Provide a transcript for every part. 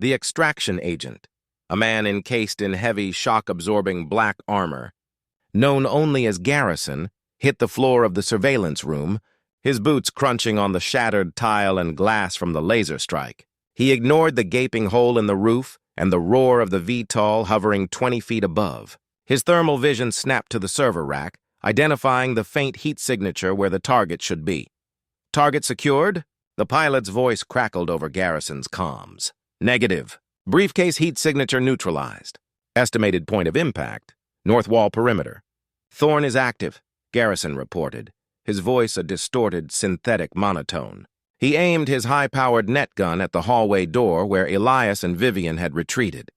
The extraction agent, a man encased in heavy, shock-absorbing black armor, known only as Garrison, hit the floor of the surveillance room, his boots crunching on the shattered tile and glass from the laser strike. He ignored the gaping hole in the roof and the roar of the VTOL hovering 20 feet above. His thermal vision snapped to the server rack, identifying the faint heat signature where the target should be. Target secured? The pilot's voice crackled over Garrison's comms. Negative. Briefcase heat signature neutralized. Estimated point of impact, north wall perimeter. Thorn is active, Garrison reported, his voice a distorted, synthetic monotone. He aimed his high-powered net gun at the hallway door where Elias and Vivian had retreated.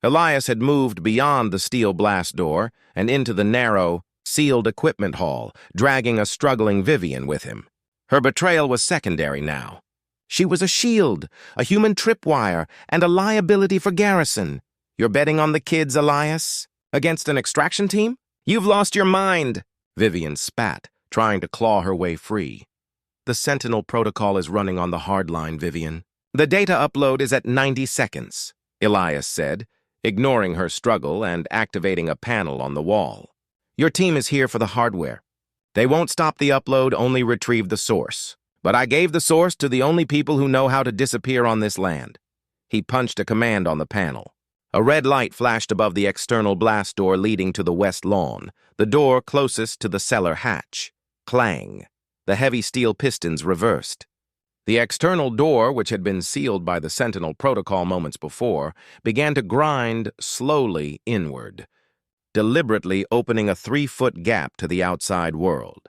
Elias had moved beyond the steel blast door and into the narrow, sealed equipment hall, dragging a struggling Vivian with him. Her betrayal was secondary now. She was a shield, a human tripwire, and a liability for Garrison. You're betting on the kids, Elias? Against an extraction team? You've lost your mind, Vivian spat, trying to claw her way free. The Sentinel protocol is running on the hard line, Vivian. The data upload is at 90 seconds, Elias said, ignoring her struggle and activating a panel on the wall. Your team is here for the hardware. They won't stop the upload, only retrieve the source. But I gave the source to the only people who know how to disappear on this land. He punched a command on the panel. A red light flashed above the external blast door leading to the west lawn, the door closest to the cellar hatch. Clang. The heavy steel pistons reversed. The external door, which had been sealed by the Sentinel protocol moments before, began to grind slowly inward, deliberately opening a 3-foot gap to the outside world.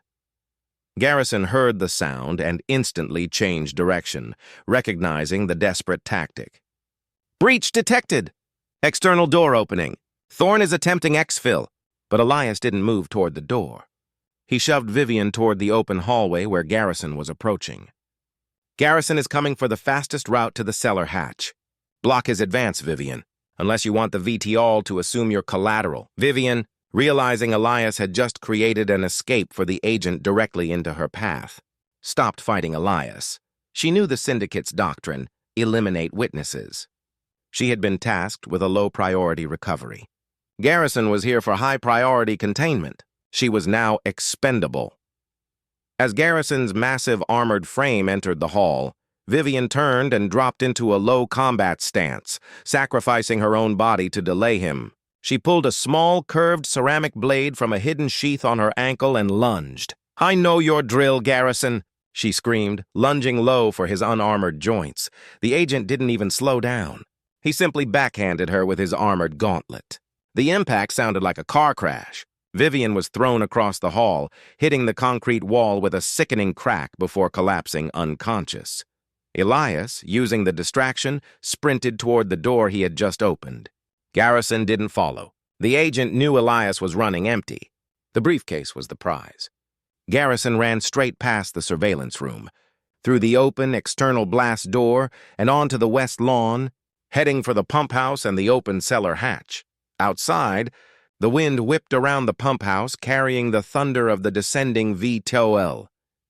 Garrison heard the sound and instantly changed direction, recognizing the desperate tactic. Breach detected! External door opening. Thorn is attempting exfil, but Elias didn't move toward the door. He shoved Vivian toward the open hallway where Garrison was approaching. Garrison is coming for the fastest route to the cellar hatch. Block his advance, Vivian, unless you want the VTOL to assume your collateral. Vivian, realizing Elias had just created an escape for the agent directly into her path, stopped fighting Elias. She knew the Syndicate's doctrine, eliminate witnesses. She had been tasked with a low-priority recovery. Garrison was here for high-priority containment. She was now expendable. As Garrison's massive armored frame entered the hall, Vivian turned and dropped into a low combat stance, sacrificing her own body to delay him. She pulled a small, curved ceramic blade from a hidden sheath on her ankle and lunged. I know your drill, Garrison, she screamed, lunging low for his unarmored joints. The agent didn't even slow down. He simply backhanded her with his armored gauntlet. The impact sounded like a car crash. Vivian was thrown across the hall, hitting the concrete wall with a sickening crack before collapsing unconscious. Elias, using the distraction, sprinted toward the door he had just opened. Garrison didn't follow. The agent knew Elias was running empty. The briefcase was the prize. Garrison ran straight past the surveillance room, through the open external blast door and onto the west lawn, heading for the pump house and the open cellar hatch. Outside, the wind whipped around the pump house, carrying the thunder of the descending VTOL.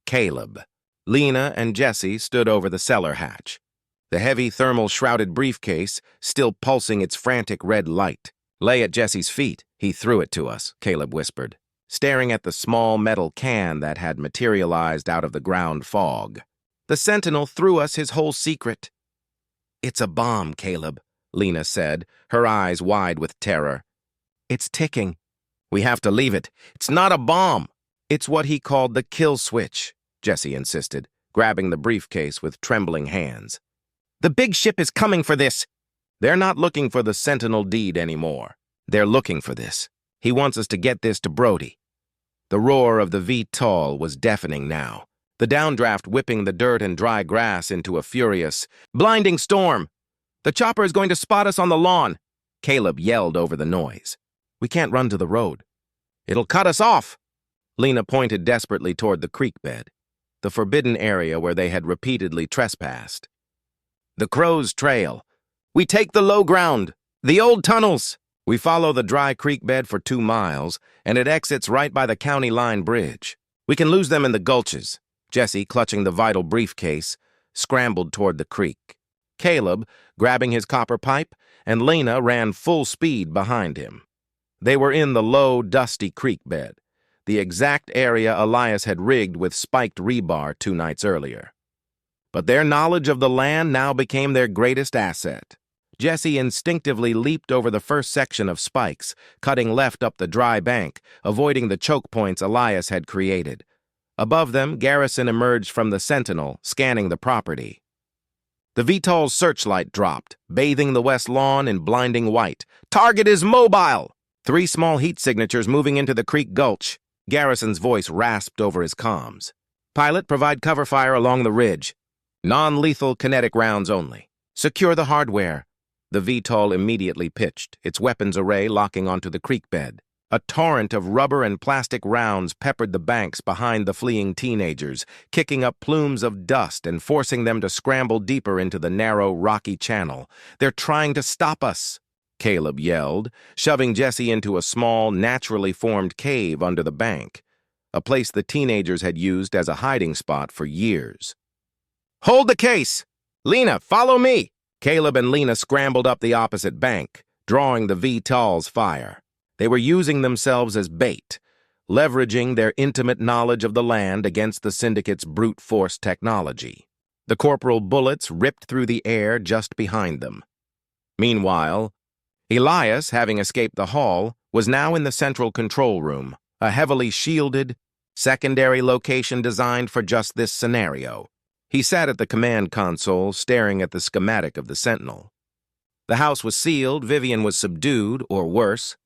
Caleb, Lena, and Jesse stood over the cellar hatch. The heavy thermal-shrouded briefcase, still pulsing its frantic red light, lay at Jesse's feet. He threw it to us, Caleb whispered, staring at the small metal can that had materialized out of the ground fog. The Sentinel threw us his whole secret. It's a bomb, Caleb, Lena said, her eyes wide with terror. It's ticking. We have to leave it. It's not a bomb. It's what he called the kill switch, Jesse insisted, grabbing the briefcase with trembling hands. The big ship is coming for this. They're not looking for the Sentinel deed anymore. They're looking for this. He wants us to get this to Brody. The roar of the VTOL was deafening now, the downdraft whipping the dirt and dry grass into a furious, blinding storm. The chopper is going to spot us on the lawn, Caleb yelled over the noise. We can't run to the road. It'll cut us off. Lena pointed desperately toward the creek bed, the forbidden area where they had repeatedly trespassed. The Crow's Trail. We take the low ground, the old tunnels. We follow the dry creek bed for 2 miles, and it exits right by the county line bridge. We can lose them in the gulches. Jesse, clutching the vital briefcase, scrambled toward the creek. Caleb, grabbing his copper pipe, and Lena ran full speed behind him. They were in the low, dusty creek bed, the exact area Elias had rigged with spiked rebar 2 nights earlier. But their knowledge of the land now became their greatest asset. Jesse instinctively leaped over the first section of spikes, cutting left up the dry bank, avoiding the choke points Elias had created. Above them, Garrison emerged from the sentinel, scanning the property. The VTOL's searchlight dropped, bathing the west lawn in blinding white. "Target is mobile!" 3 small heat signatures moving into the creek gulch. Garrison's voice rasped over his comms. "Pilot, provide cover fire along the ridge. Non-lethal kinetic rounds only. Secure the hardware." The VTOL immediately pitched, its weapons array locking onto the creek bed. A torrent of rubber and plastic rounds peppered the banks behind the fleeing teenagers, kicking up plumes of dust and forcing them to scramble deeper into the narrow, rocky channel. "They're trying to stop us," Caleb yelled, shoving Jesse into a small, naturally formed cave under the bank, a place the teenagers had used as a hiding spot for years. "Hold the case! Lena, follow me!" Caleb and Lena scrambled up the opposite bank, drawing the VTOL's fire. They were using themselves as bait, leveraging their intimate knowledge of the land against the Syndicate's brute force technology. The corporal bullets ripped through the air just behind them. Meanwhile, Elias, having escaped the hall, was now in the central control room, a heavily shielded, secondary location designed for just this scenario. He sat at the command console, staring at the schematic of the Sentinel. The house was sealed, Vivian was subdued, or worse,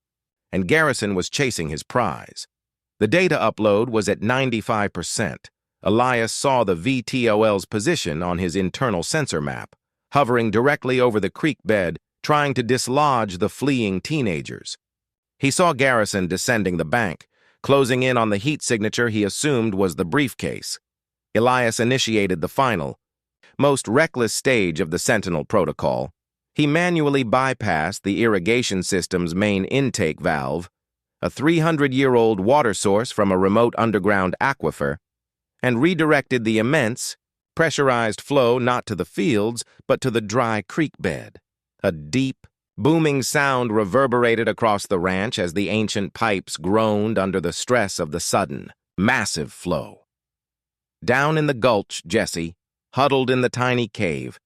and Garrison was chasing his prize. The data upload was at 95%. Elias saw the VTOL's position on his internal sensor map, hovering directly over the creek bed, trying to dislodge the fleeing teenagers. He saw Garrison descending the bank, closing in on the heat signature he assumed was the briefcase. Elias initiated the final, most reckless stage of the Sentinel protocol. He manually bypassed the irrigation system's main intake valve, a 300-year-old water source from a remote underground aquifer, and redirected the immense, pressurized flow not to the fields, but to the dry creek bed. A deep, booming sound reverberated across the ranch as the ancient pipes groaned under the stress of the sudden, massive flow. Down in the gulch, Jesse, huddled in the tiny cave,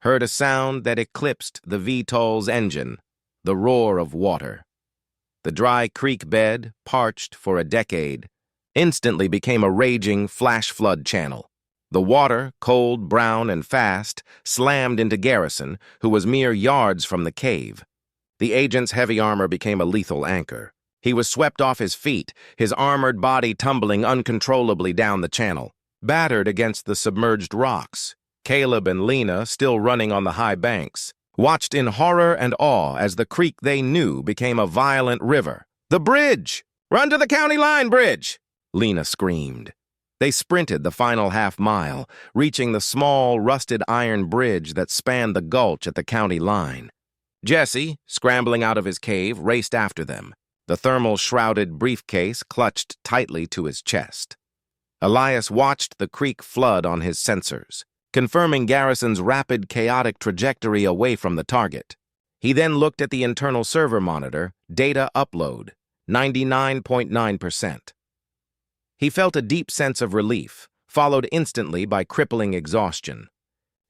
heard a sound that eclipsed the VTOL's engine, the roar of water. The dry creek bed, parched for a decade, instantly became a raging flash flood channel. The water, cold, brown, and fast, slammed into Garrison, who was mere yards from the cave. The agent's heavy armor became a lethal anchor. He was swept off his feet, his armored body tumbling uncontrollably down the channel, battered against the submerged rocks. Caleb and Lena, still running on the high banks, watched in horror and awe as the creek they knew became a violent river. "The bridge! Run to the county line bridge!" Lena screamed. They sprinted the final half-mile, reaching the small, rusted iron bridge that spanned the gulch at the county line. Jesse, scrambling out of his cave, raced after them, the thermal-shrouded briefcase clutched tightly to his chest. Elias watched the creek flood on his sensors, confirming Garrison's rapid, chaotic trajectory away from the target. He then looked at the internal server monitor, data upload, 99.9%. He felt a deep sense of relief, followed instantly by crippling exhaustion.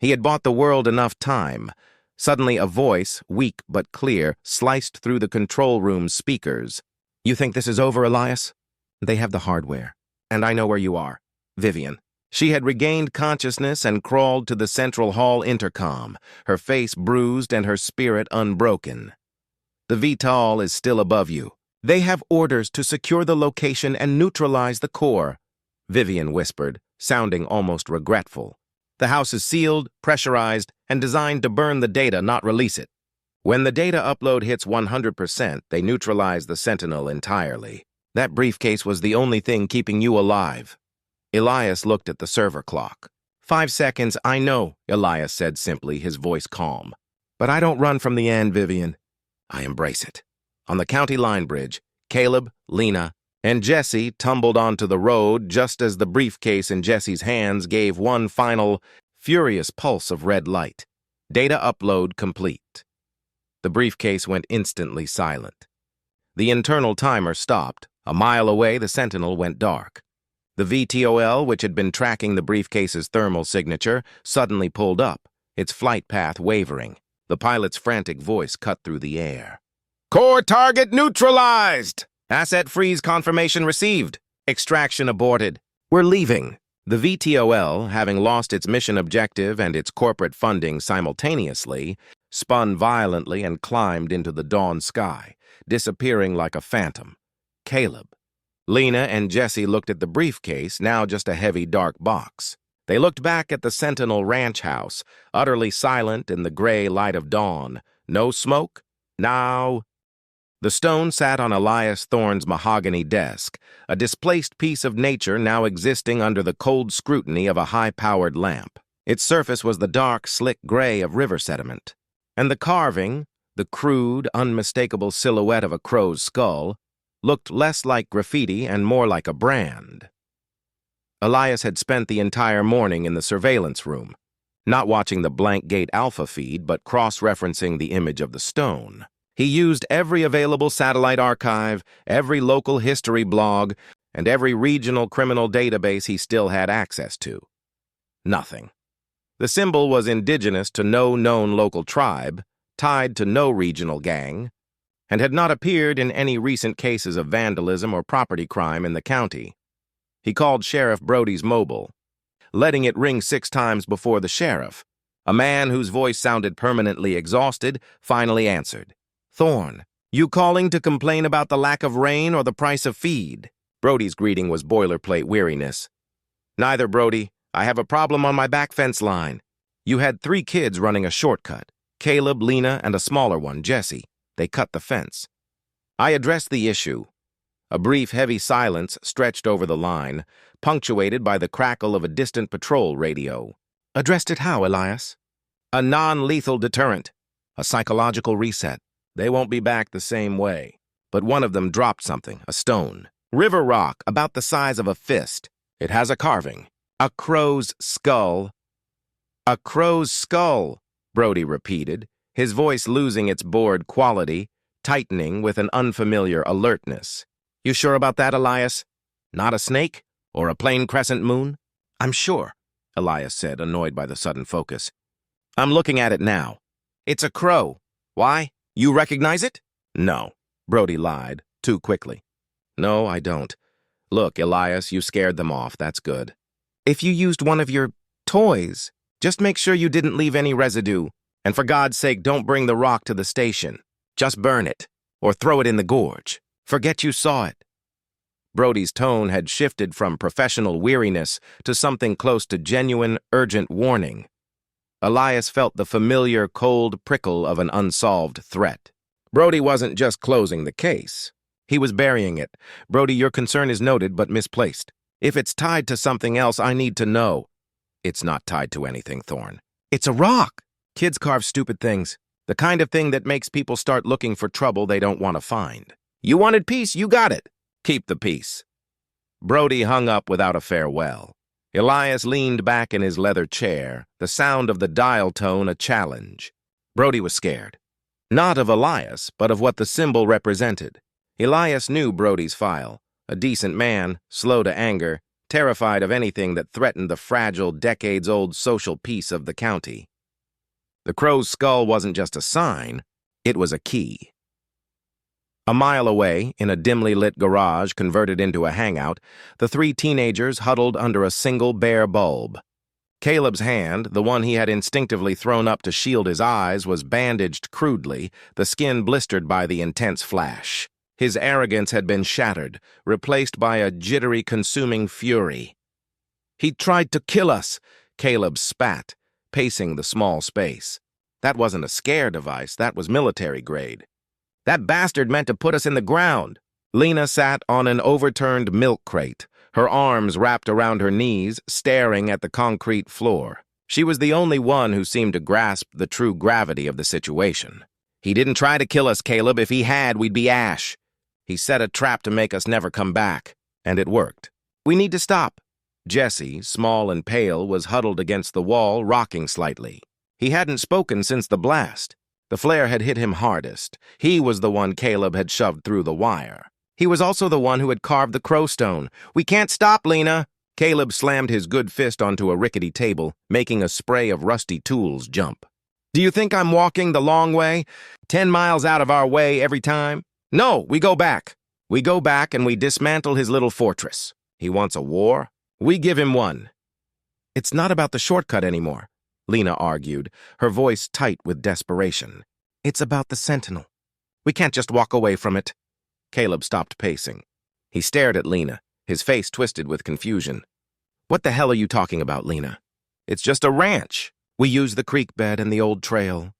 He had bought the world enough time. Suddenly a voice, weak but clear, sliced through the control room's speakers. "You think this is over, Elias? They have the hardware. And I know where you are. Vivian." She had regained consciousness and crawled to the central hall intercom, her face bruised and her spirit unbroken. "The VTOL is still above you. They have orders to secure the location and neutralize the core," Vivian whispered, sounding almost regretful. "The house is sealed, pressurized, and designed to burn the data, not release it. When the data upload hits 100%, they neutralize the Sentinel entirely. That briefcase was the only thing keeping you alive." Elias looked at the server clock. 5 seconds, I know," Elias said simply, his voice calm. "But I don't run from the end, Vivian. I embrace it." On the county line bridge, Caleb, Lena, and Jesse tumbled onto the road just as the briefcase in Jesse's hands gave one final, furious pulse of red light. Data upload complete. The briefcase went instantly silent. The internal timer stopped. A mile away, the sentinel went dark. The VTOL, which had been tracking the briefcase's thermal signature, suddenly pulled up, its flight path wavering. The pilot's frantic voice cut through the air. "Core target neutralized! Asset freeze confirmation received. Extraction aborted. We're leaving." The VTOL, having lost its mission objective and its corporate funding simultaneously, spun violently and climbed into the dawn sky, disappearing like a phantom. Caleb, Lena, and Jesse looked at the briefcase, now just a heavy dark box. They looked back at the Sentinel ranch house, utterly silent in the gray light of dawn. No smoke? Now. The stone sat on Elias Thorne's mahogany desk, a displaced piece of nature now existing under the cold scrutiny of a high-powered lamp. Its surface was the dark, slick gray of river sediment. And the carving, the crude, unmistakable silhouette of a crow's skull, looked less like graffiti and more like a brand. Elias had spent the entire morning in the surveillance room, not watching the blank gate alpha feed, but cross-referencing the image of the stone. He used every available satellite archive, every local history blog, and every regional criminal database he still had access to. Nothing. The symbol was indigenous to no known local tribe, tied to no regional gang, and had not appeared in any recent cases of vandalism or property crime in the county. He called Sheriff Brody's mobile, letting it ring 6 times before the sheriff. A man whose voice sounded permanently exhausted finally answered. "Thorne, you calling to complain about the lack of rain or the price of feed?" Brody's greeting was boilerplate weariness. "Neither, Brody. I have a problem on my back fence line. You had 3 kids running a shortcut, Caleb, Lena, and a smaller one, Jesse. They cut the fence. I addressed the issue." A brief, heavy silence stretched over the line, punctuated by the crackle of a distant patrol radio. "Addressed it how, Elias?" "A non-lethal deterrent. A psychological reset. They won't be back the same way." But one of them dropped something, a stone. River rock, about the size of a fist. It has a carving. A crow's skull. "A crow's skull," Brody repeated, his voice losing its bored quality, tightening with an unfamiliar alertness. "You sure about that, Elias? Not a snake? Or a plain crescent moon?" "I'm sure," Elias said, annoyed by the sudden focus. "I'm looking at it now. It's a crow. Why? You recognize it?" "No," Brody lied, too quickly. "No, I don't. Look, Elias, you scared them off. That's good. If you used one of your toys, just make sure you didn't leave any residue. And for God's sake, don't bring the rock to the station. Just burn it, or throw it in the gorge. Forget you saw it." Brody's tone had shifted from professional weariness to something close to genuine, urgent warning. Elias felt the familiar, cold prickle of an unsolved threat. Brody wasn't just closing the case. He was burying it. "Brody, your concern is noted but misplaced. If it's tied to something else, I need to know." "It's not tied to anything, Thorne. It's a rock. Kids carve stupid things. The kind of thing that makes people start looking for trouble they don't want to find. You wanted peace, you got it. Keep the peace." Brody hung up without a farewell. Elias leaned back in his leather chair, the sound of the dial tone a challenge. Brody was scared. Not of Elias, but of what the symbol represented. Elias knew Brody's file. A decent man, slow to anger, terrified of anything that threatened the fragile, decades-old social peace of the county. The crow's skull wasn't just a sign, it was a key. A mile away, in a dimly lit garage converted into a hangout, the 3 teenagers huddled under a single bare bulb. Caleb's hand, the one he had instinctively thrown up to shield his eyes, was bandaged crudely, the skin blistered by the intense flash. His arrogance had been shattered, replaced by a jittery, consuming fury. "He tried to kill us," Caleb spat, pacing the small space. That wasn't a scare device, that was military grade. "That bastard meant to put us in the ground." Lena sat on an overturned milk crate, her arms wrapped around her knees, staring at the concrete floor. She was the only one who seemed to grasp the true gravity of the situation. "He didn't try to kill us, Caleb. If he had, we'd be ash. He set a trap to make us never come back, and it worked. We need to stop." Jesse, small and pale, was huddled against the wall, rocking slightly. He hadn't spoken since the blast. The flare had hit him hardest. He was the one Caleb had shoved through the wire. He was also the one who had carved the crowstone. "We can't stop, Lena!" Caleb slammed his good fist onto a rickety table, making a spray of rusty tools jump. "Do you think I'm walking the long way? 10 miles out of our way every time? No, we go back. We go back and we dismantle his little fortress. He wants a war? We give him one." "It's not about the shortcut anymore," Lena argued, her voice tight with desperation. "It's about the Sentinel. We can't just walk away from it." Caleb stopped pacing. He stared at Lena, his face twisted with confusion. "What the hell are you talking about, Lena? It's just a ranch. We use the creek bed and the old trail."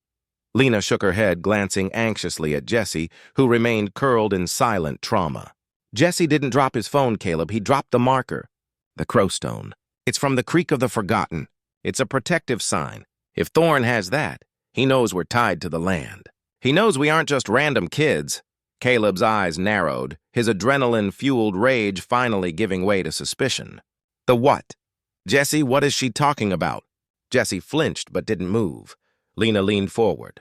Lena shook her head, glancing anxiously at Jesse, who remained curled in silent trauma. "Jesse didn't drop his phone, Caleb. He dropped the marker. The crowstone. It's from the Creek of the Forgotten. It's a protective sign. If Thorn has that, he knows we're tied to the land. He knows we aren't just random kids." Caleb's eyes narrowed, his adrenaline-fueled rage finally giving way to suspicion. "The what? Jesse, what is she talking about?" Jesse flinched but didn't move. Lena leaned forward.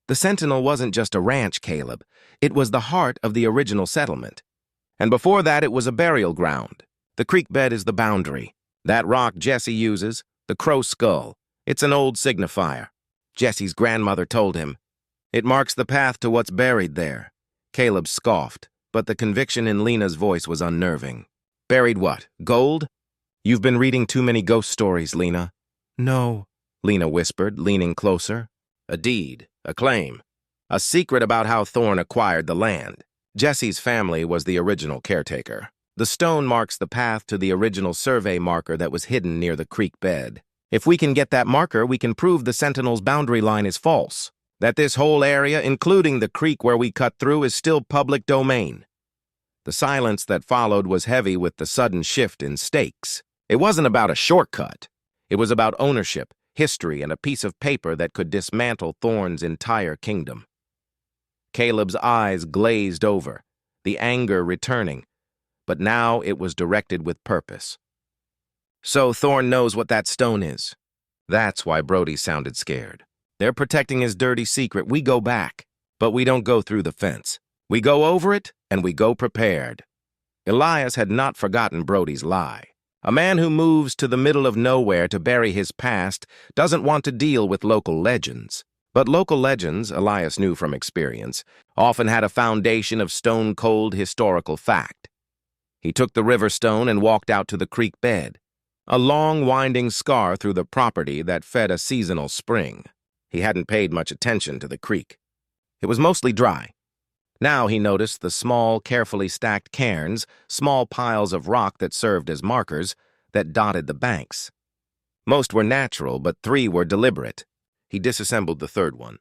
"The Sentinel wasn't just a ranch, Caleb. It was the heart of the original settlement. And before that, it was a burial ground. The creek bed is the boundary. That rock Jesse uses, the crow skull, it's an old signifier. Jesse's grandmother told him. It marks the path to what's buried there." Caleb scoffed, but the conviction in Lena's voice was unnerving. "Buried what? Gold? You've been reading too many ghost stories, Lena." "No," Lena whispered, leaning closer. "A deed, a claim, a secret about how Thorn acquired the land. Jesse's family was the original caretaker. The stone marks the path to the original survey marker that was hidden near the creek bed. If we can get that marker, we can prove the Sentinel's boundary line is false, that this whole area, including the creek where we cut through, is still public domain." The silence that followed was heavy with the sudden shift in stakes. It wasn't about a shortcut. It was about ownership, history, and a piece of paper that could dismantle Thorn's entire kingdom. Caleb's eyes glazed over, the anger returning, but now it was directed with purpose. "So Thorn knows what that stone is." That's why Brody sounded scared. "They're protecting his dirty secret. We go back, but we don't go through the fence. We go over it, and we go prepared." Elias had not forgotten Brody's lie. A man who moves to the middle of nowhere to bury his past doesn't want to deal with local legends. But local legends, Elias knew from experience, often had a foundation of stone-cold historical fact. He took the river stone and walked out to the creek bed, a long, winding scar through the property that fed a seasonal spring. He hadn't paid much attention to the creek. It was mostly dry. Now he noticed the small, carefully stacked cairns, small piles of rock that served as markers, that dotted the banks. Most were natural, but 3 were deliberate. He disassembled the 3rd one.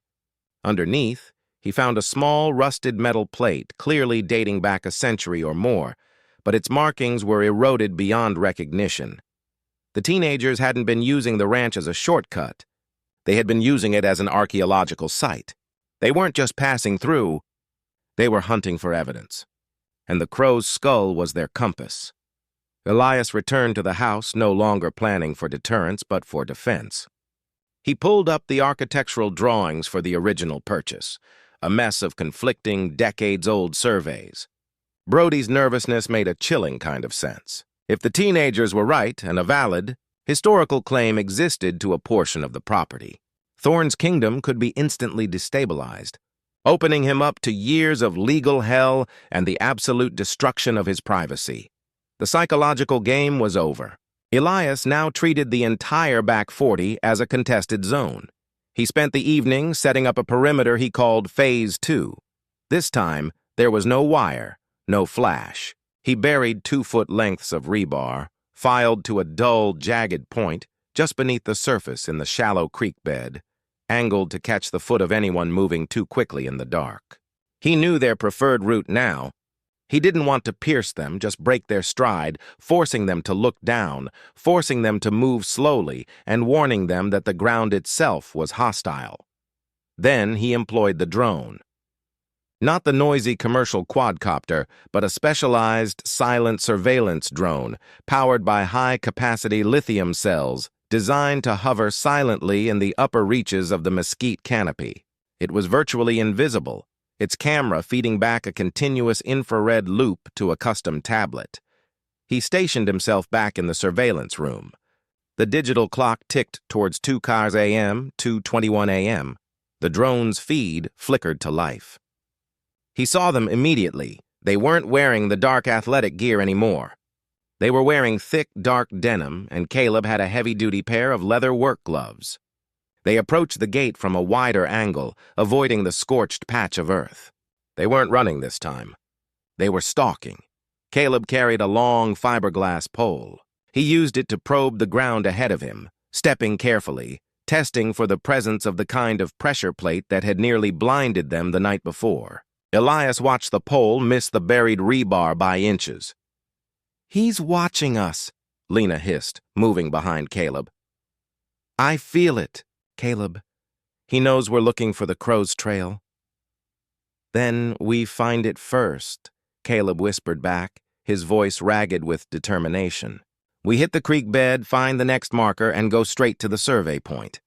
Underneath, he found a small, rusted metal plate, clearly dating back a century or more, but its markings were eroded beyond recognition. The teenagers hadn't been using the ranch as a shortcut. They had been using it as an archaeological site. They weren't just passing through. They were hunting for evidence, and the crow's skull was their compass. Elias returned to the house, no longer planning for deterrence but for defense. He pulled up the architectural drawings for the original purchase, a mess of conflicting, decades-old surveys. Brody's nervousness made a chilling kind of sense. If the teenagers were right and a valid, historical claim existed to a portion of the property, Thorn's kingdom could be instantly destabilized, opening him up to years of legal hell and the absolute destruction of his privacy. The psychological game was over. Elias now treated the entire back 40 as a contested zone. He spent the evening setting up a perimeter he called Phase 2. This time, there was no wire, no flash. He buried 2-foot lengths of rebar, filed to a dull, jagged point just beneath the surface in the shallow creek bed, angled to catch the foot of anyone moving too quickly in the dark. He knew their preferred route now. He didn't want to pierce them, just break their stride, forcing them to look down, forcing them to move slowly, and warning them that the ground itself was hostile. Then he employed the drone. Not the noisy commercial quadcopter, but a specialized, silent surveillance drone, powered by high-capacity lithium cells designed to hover silently in the upper reaches of the mesquite canopy. It was virtually invisible, its camera feeding back a continuous infrared loop to a custom tablet. He stationed himself back in the surveillance room. The digital clock ticked towards 2 cars a.m., 2:21 a.m. The drone's feed flickered to life. He saw them immediately. They weren't wearing the dark athletic gear anymore. They were wearing thick, dark denim, and Caleb had a heavy-duty pair of leather work gloves. They approached the gate from a wider angle, avoiding the scorched patch of earth. They weren't running this time. They were stalking. Caleb carried a long fiberglass pole. He used it to probe the ground ahead of him, stepping carefully, testing for the presence of the kind of pressure plate that had nearly blinded them the night before. Elias watched the pole miss the buried rebar by inches. "He's watching us," Lena hissed, moving behind Caleb. "I feel it, Caleb. He knows we're looking for the crow's trail." "Then we find it first," Caleb whispered back, his voice ragged with determination. "We hit the creek bed, find the next marker, and go straight to the survey point."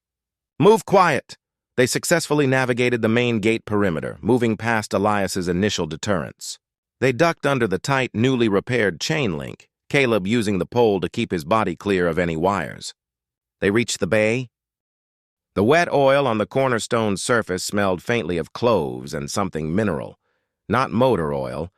"Move quiet!" They successfully navigated the main gate perimeter, moving past Elias's initial deterrence. They ducked under the tight, newly repaired chain link, Caleb using the pole to keep his body clear of any wires. They reached the bay. The wet oil on the cornerstone surface smelled faintly of cloves and something mineral. Not motor oil,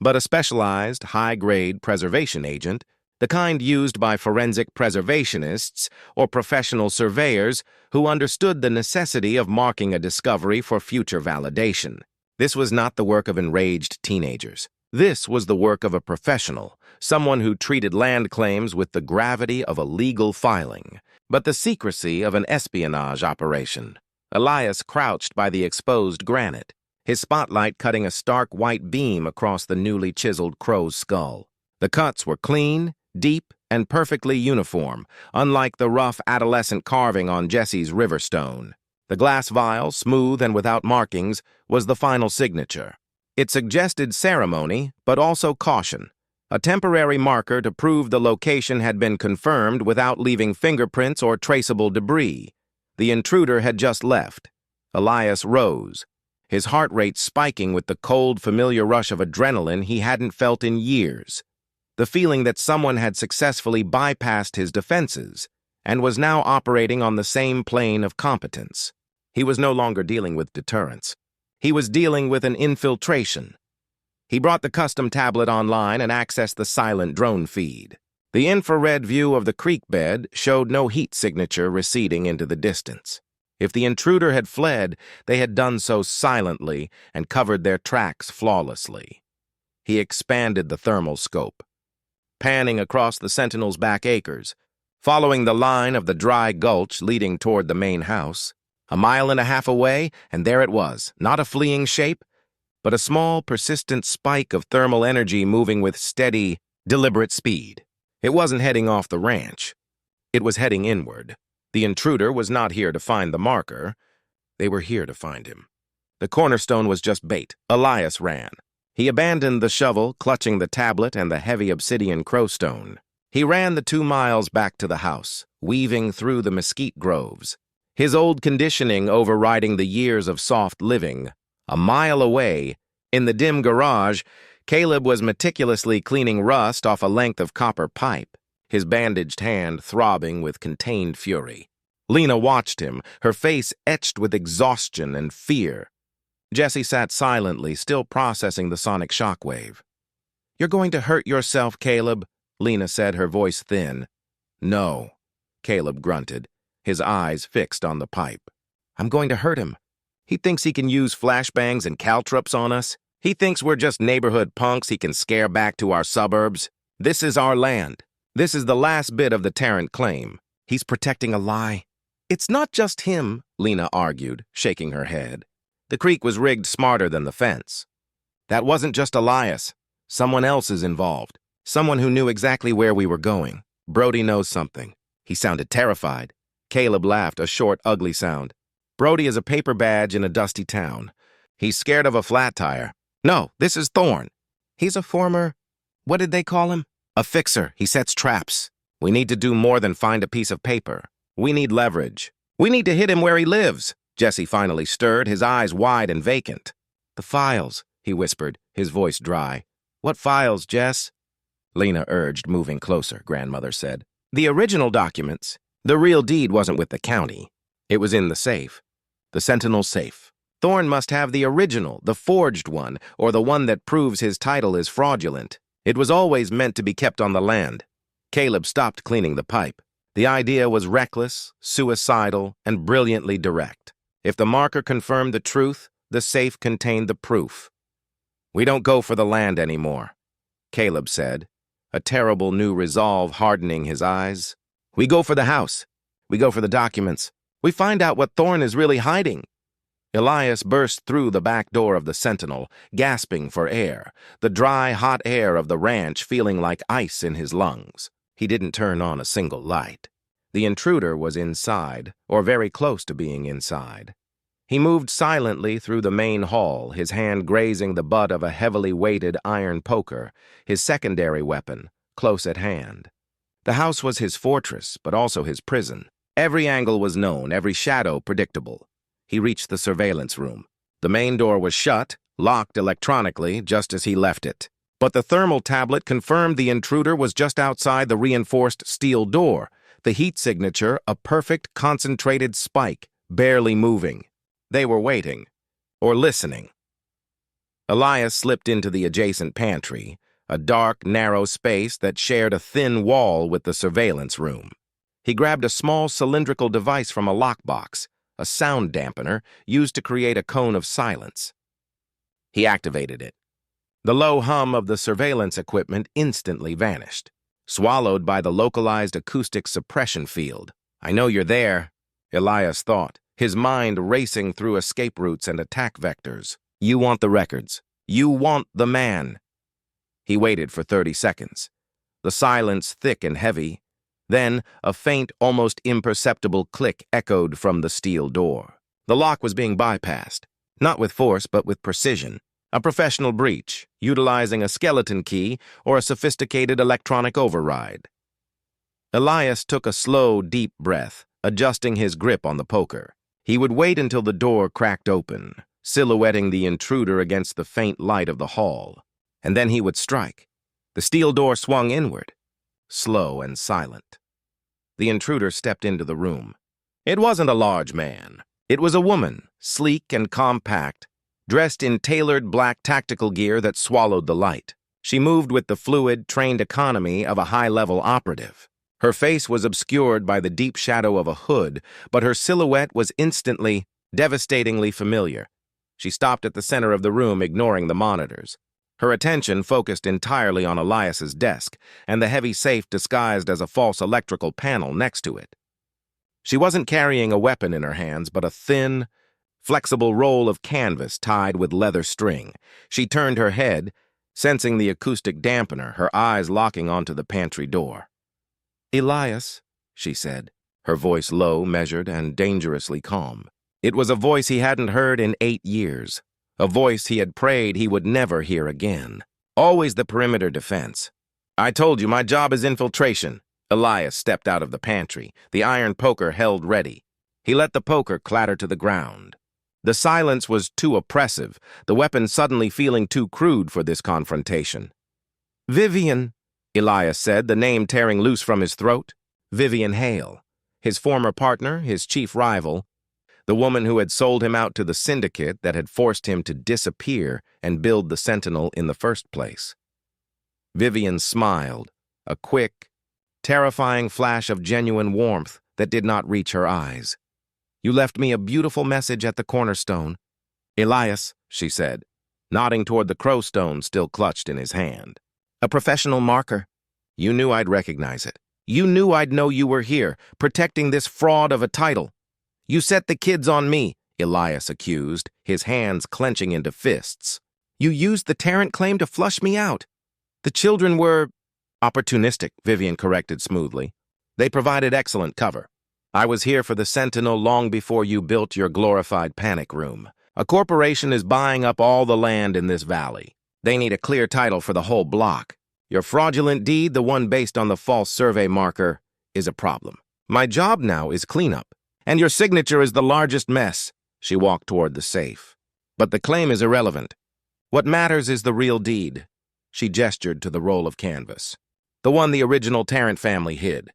but a specialized, high-grade preservation agent, the kind used by forensic preservationists or professional surveyors who understood the necessity of marking a discovery for future validation. This was not the work of enraged teenagers. This was the work of a professional, someone who treated land claims with the gravity of a legal filing, but the secrecy of an espionage operation. Elias crouched by the exposed granite, his spotlight cutting a stark white beam across the newly chiseled crow's skull. The cuts were clean, deep, and perfectly uniform, unlike the rough adolescent carving on Jesse's river stone. The glass vial, smooth and without markings, was the final signature. It suggested ceremony, but also caution. A temporary marker to prove the location had been confirmed without leaving fingerprints or traceable debris. The intruder had just left. Elias rose, his heart rate spiking with the cold, familiar rush of adrenaline he hadn't felt in years. The feeling that someone had successfully bypassed his defenses and was now operating on the same plane of competence. He was no longer dealing with deterrence. He was dealing with an infiltration. He brought the custom tablet online and accessed the silent drone feed. The infrared view of the creek bed showed no heat signature receding into the distance. If the intruder had fled, they had done so silently and covered their tracks flawlessly. He expanded the thermal scope, panning across the sentinel's back acres, following the line of the dry gulch leading toward the main house. 1.5 miles away, and there it was, not a fleeing shape, but a small, persistent spike of thermal energy moving with steady, deliberate speed. It wasn't heading off the ranch. It was heading inward. The intruder was not here to find the marker. They were here to find him. The cornerstone was just bait. Elias ran. He abandoned the shovel, clutching the tablet and the heavy obsidian crowstone. He ran the 2 miles back to the house, weaving through the mesquite groves, his old conditioning overriding the years of soft living. 1 mile away, in the dim garage, Caleb was meticulously cleaning rust off a length of copper pipe, his bandaged hand throbbing with contained fury. Lena watched him, her face etched with exhaustion and fear. Jesse sat silently, still processing the sonic shockwave. "You're going to hurt yourself, Caleb," Lena said, her voice thin. "No," Caleb grunted, his eyes fixed on the pipe. "I'm going to hurt him. He thinks he can use flashbangs and caltrops on us. He thinks we're just neighborhood punks he can scare back to our suburbs. This is our land. This is the last bit of the Tarrant claim. He's protecting a lie." "It's not just him," Lena argued, shaking her head. "The creek was rigged smarter than the fence. That wasn't just Elias. Someone else is involved. Someone who knew exactly where we were going. Brody knows something." He sounded terrified. Caleb laughed, a short, ugly sound. "Brody is a paper badge in a dusty town. He's scared of a flat tire. No, this is Thorne. He's a former, what did they call him? A fixer. He sets traps." We need to do more than find a piece of paper. We need leverage. We need to hit him where he lives. Jesse finally stirred, his eyes wide and vacant. The files, he whispered, his voice dry. What files, Jess? Lena urged, moving closer, Grandmother said. The original documents. The real deed wasn't with the county. It was in the safe. The Sentinel safe. Thorne must have the original, the forged one, or the one that proves his title is fraudulent. It was always meant to be kept on the land. Caleb stopped cleaning the pipe. The idea was reckless, suicidal, and brilliantly direct. If the marker confirmed the truth, the safe contained the proof. We don't go for the land anymore, Caleb said, a terrible new resolve hardening his eyes. We go for the house. We go for the documents. We find out what Thorne is really hiding. Elias burst through the back door of the Sentinel, gasping for air, the dry, hot air of the ranch feeling like ice in his lungs. He didn't turn on a single light. The intruder was inside, or very close to being inside. He moved silently through the main hall, his hand grazing the butt of a heavily weighted iron poker, his secondary weapon, close at hand. The house was his fortress, but also his prison. Every angle was known, every shadow predictable. He reached the surveillance room. The main door was shut, locked electronically, just as he left it. But the thermal tablet confirmed the intruder was just outside the reinforced steel door, the heat signature a perfect concentrated spike, barely moving. They were waiting, or listening. Elias slipped into the adjacent pantry, a dark, narrow space that shared a thin wall with the surveillance room. He grabbed a small cylindrical device from a lockbox, a sound dampener used to create a cone of silence. He activated it. The low hum of the surveillance equipment instantly vanished, swallowed by the localized acoustic suppression field. I know you're there, Elias thought, his mind racing through escape routes and attack vectors. You want the records. You want the man. He waited for 30 seconds. The silence thick and heavy. Then, a faint, almost imperceptible click echoed from the steel door. The lock was being bypassed, not with force but with precision. A professional breach, utilizing a skeleton key or a sophisticated electronic override. Elias took a slow, deep breath, adjusting his grip on the poker. He would wait until the door cracked open, silhouetting the intruder against the faint light of the hall. And then he would strike. The steel door swung inward, slow and silent. The intruder stepped into the room. It wasn't a large man. It was a woman, sleek and compact, dressed in tailored black tactical gear that swallowed the light. She moved with the fluid, trained economy of a high-level operative. Her face was obscured by the deep shadow of a hood, but her silhouette was instantly, devastatingly familiar. She stopped at the center of the room, ignoring the monitors. Her attention focused entirely on Elias's desk and the heavy safe disguised as a false electrical panel next to it. She wasn't carrying a weapon in her hands, but a thin, flexible roll of canvas tied with leather string. She turned her head, sensing the acoustic dampener, her eyes locking onto the pantry door. Elias, she said, her voice low, measured, and dangerously calm. It was a voice he hadn't heard in 8 years, a voice he had prayed he would never hear again. Always the perimeter defense. I told you my job is infiltration. Elias stepped out of the pantry, the iron poker held ready. He let the poker clatter to the ground. The silence was too oppressive, the weapon suddenly feeling too crude for this confrontation. Vivian, Elias said, the name tearing loose from his throat. Vivian Hale, his former partner, his chief rival, the woman who had sold him out to the syndicate that had forced him to disappear and build the Sentinel in the first place. Vivian smiled, a quick, terrifying flash of genuine warmth that did not reach her eyes. You left me a beautiful message at the cornerstone. Elias, she said, nodding toward the crowstone still clutched in his hand. A professional marker. You knew I'd recognize it. You knew I'd know you were here, protecting this fraud of a title. You set the kids on me, Elias accused, his hands clenching into fists. You used the Tarrant claim to flush me out. The children were opportunistic, Vivian corrected smoothly. They provided excellent cover. I was here for the Sentinel long before you built your glorified panic room. A corporation is buying up all the land in this valley. They need a clear title for the whole block. Your fraudulent deed, the one based on the false survey marker, is a problem. My job now is cleanup, and your signature is the largest mess." She walked toward the safe. "But the claim is irrelevant. What matters is the real deed." She gestured to the roll of canvas. "The one the original Tarrant family hid.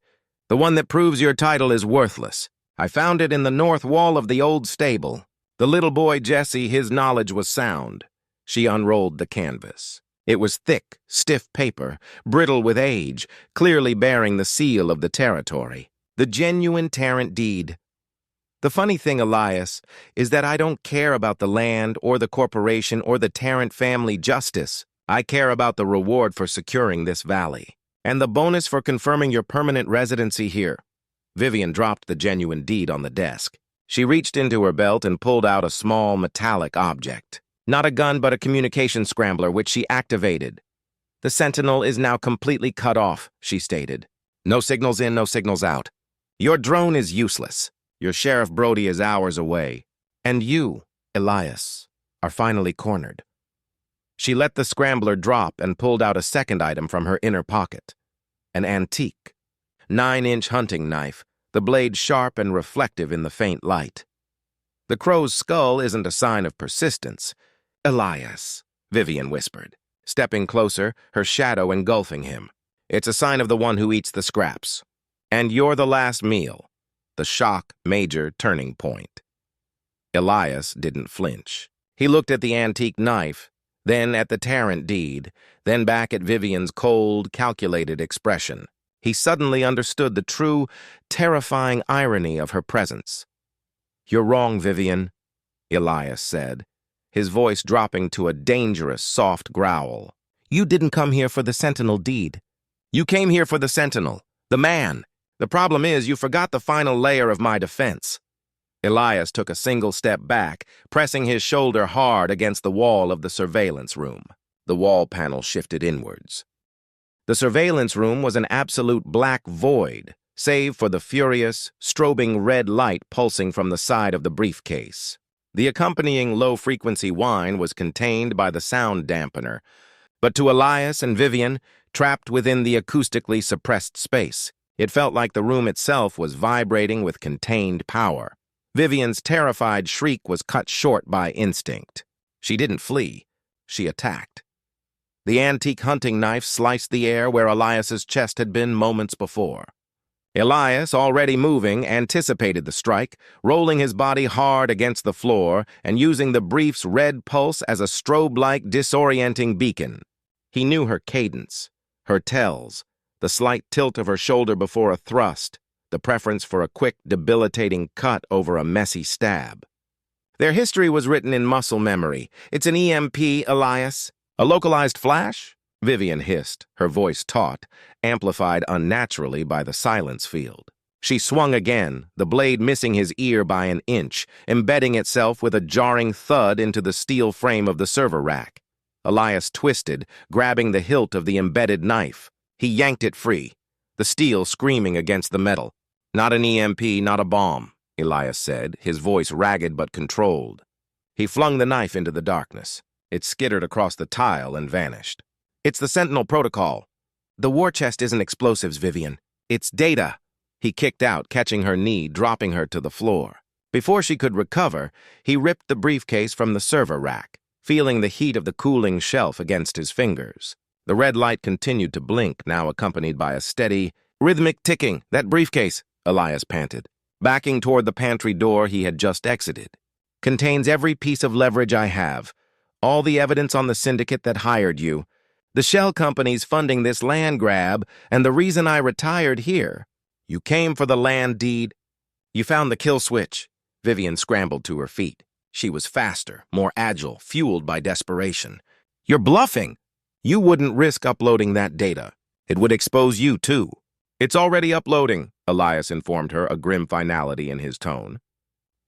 The one that proves your title is worthless. I found it in the north wall of the old stable. The little boy Jesse, his knowledge was sound." She unrolled the canvas. It was thick, stiff paper, brittle with age, clearly bearing the seal of the territory. The genuine Tarrant deed. "The funny thing, Elias, is that I don't care about the land or the corporation or the Tarrant family justice. I care about the reward for securing this valley, and the bonus for confirming your permanent residency here." Vivian dropped the genuine deed on the desk. She reached into her belt and pulled out a small metallic object. Not a gun, but a communication scrambler, which she activated. "The Sentinel is now completely cut off," she stated. "No signals in, no signals out. Your drone is useless. Your Sheriff Brody is hours away. And you, Elias, are finally cornered." She let the scrambler drop and pulled out a second item from her inner pocket. An antique, 9-inch hunting knife, the blade sharp and reflective in the faint light. "The crow's skull isn't a sign of persistence, Elias," Vivian whispered, stepping closer, her shadow engulfing him. "It's a sign of the one who eats the scraps. And you're the last meal, the shock major turning point." Elias didn't flinch. He looked at the antique knife, then at the Tarrant deed, then back at Vivian's cold, calculated expression. He suddenly understood the true, terrifying irony of her presence. "You're wrong, Vivian," Elias said, his voice dropping to a dangerous, soft growl. "You didn't come here for the Sentinel deed. You came here for the Sentinel, the man. The problem is you forgot the final layer of my defense." Elias took a single step back, pressing his shoulder hard against the wall of the surveillance room. The wall panel shifted inwards. The surveillance room was an absolute black void, save for the furious, strobing red light pulsing from the side of the briefcase. The accompanying low-frequency whine was contained by the sound dampener, but to Elias and Vivian, trapped within the acoustically suppressed space, it felt like the room itself was vibrating with contained power. Vivian's terrified shriek was cut short by instinct. She didn't flee. She attacked. The antique hunting knife sliced the air where Elias's chest had been moments before. Elias, already moving, anticipated the strike, rolling his body hard against the floor and using the brief's red pulse as a strobe-like disorienting beacon. He knew her cadence, her tells, the slight tilt of her shoulder before a thrust, the preference for a quick, debilitating cut over a messy stab. Their history was written in muscle memory. "It's an EMP, Elias." "A localized flash?" Vivian hissed, her voice taut, amplified unnaturally by the silence field. She swung again, the blade missing his ear by an inch, embedding itself with a jarring thud into the steel frame of the server rack. Elias twisted, grabbing the hilt of the embedded knife. He yanked it free, the steel screaming against the metal. "Not an EMP, not a bomb," Elias said, his voice ragged but controlled. He flung the knife into the darkness. It skittered across the tile and vanished. "It's the Sentinel protocol." "The war chest isn't explosives, Vivian. It's data." He kicked out, catching her knee, dropping her to the floor. Before she could recover, he ripped the briefcase from the server rack, feeling the heat of the cooling shelf against his fingers. The red light continued to blink, now accompanied by a steady, rhythmic ticking. "That briefcase," Elias panted, backing toward the pantry door he had just exited, "contains every piece of leverage I have. All the evidence on the syndicate that hired you. The shell company's funding this land grab, and the reason I retired here. You came for the land deed. You found the kill switch." Vivian scrambled to her feet. She was faster, more agile, fueled by desperation. "You're bluffing. You wouldn't risk uploading that data. It would expose you, too." "It's already uploading," Elias informed her, a grim finality in his tone.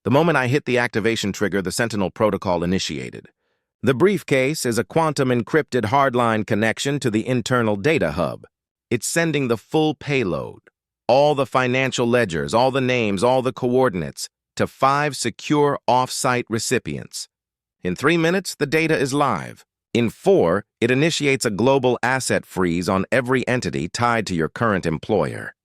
"The moment I hit the activation trigger, the Sentinel protocol initiated. The briefcase is a quantum-encrypted hardline connection to the internal data hub. It's sending the full payload, all the financial ledgers, all the names, all the coordinates, to 5 secure off-site recipients. In 3 minutes, the data is live. In 4, it initiates a global asset freeze on every entity tied to your current employer.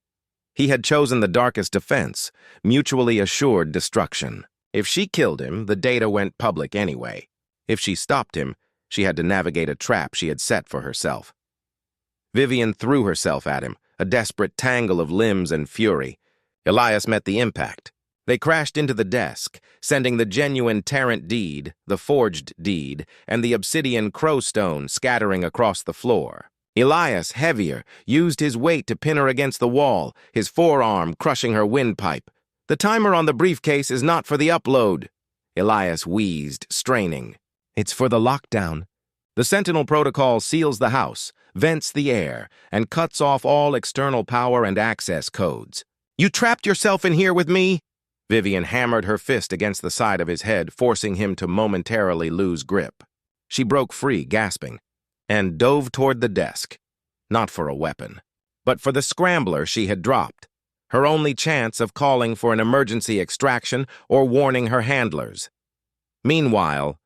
He had chosen the darkest defense, mutually assured destruction. If she killed him, the data went public anyway. If she stopped him, she had to navigate a trap she had set for herself. Vivian threw herself at him, a desperate tangle of limbs and fury. Elias met the impact. They crashed into the desk, sending the genuine Tarrant deed, the forged deed, and the obsidian crowstone scattering across the floor. Elias, heavier, used his weight to pin her against the wall, his forearm crushing her windpipe. The timer on the briefcase is not for the upload. Elias wheezed, straining. It's for the lockdown. The Sentinel protocol seals the house, vents the air, and cuts off all external power and access codes. You trapped yourself in here with me? Vivian hammered her fist against the side of his head, forcing him to momentarily lose grip. She broke free, gasping, and dove toward the desk. Not for a weapon, but for the scrambler she had dropped, her only chance of calling for an emergency extraction or warning her handlers. Meanwhile,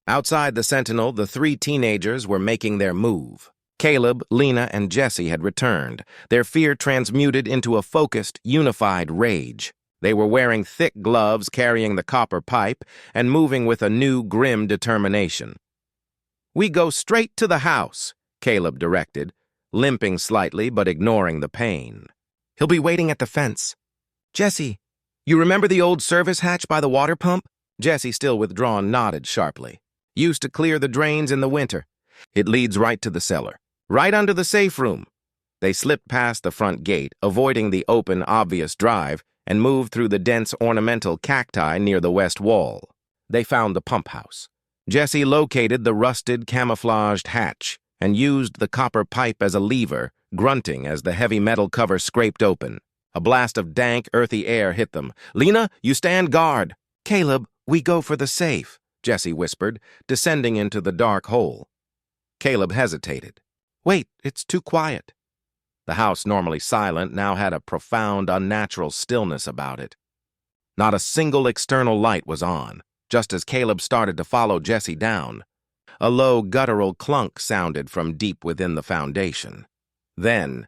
outside the Sentinel, the 3 teenagers were making their move. Caleb, Lena, and Jesse had returned, their fear transmuted into a focused, unified rage. They were wearing thick gloves, carrying the copper pipe, and moving with a new, grim determination. We go straight to the house, Caleb directed, limping slightly but ignoring the pain. He'll be waiting at the fence. Jesse, you remember the old service hatch by the water pump? Jesse, still withdrawn, nodded sharply. Used to clear the drains in the winter. It leads right to the cellar, right under the safe room. They slipped past the front gate, avoiding the open, obvious drive, and moved through the dense ornamental cacti near the west wall. They found the pump house. Jesse located the rusted, camouflaged hatch and used the copper pipe as a lever, grunting as the heavy metal cover scraped open. A blast of dank, earthy air hit them. Lena, you stand guard. Caleb, we go for the safe, Jesse whispered, descending into the dark hole. Caleb hesitated. Wait, it's too quiet. The house, normally silent, now had a profound, unnatural stillness about it. Not a single external light was on. Just as Caleb started to follow Jesse down, a low, guttural clunk sounded from deep within the foundation. Then,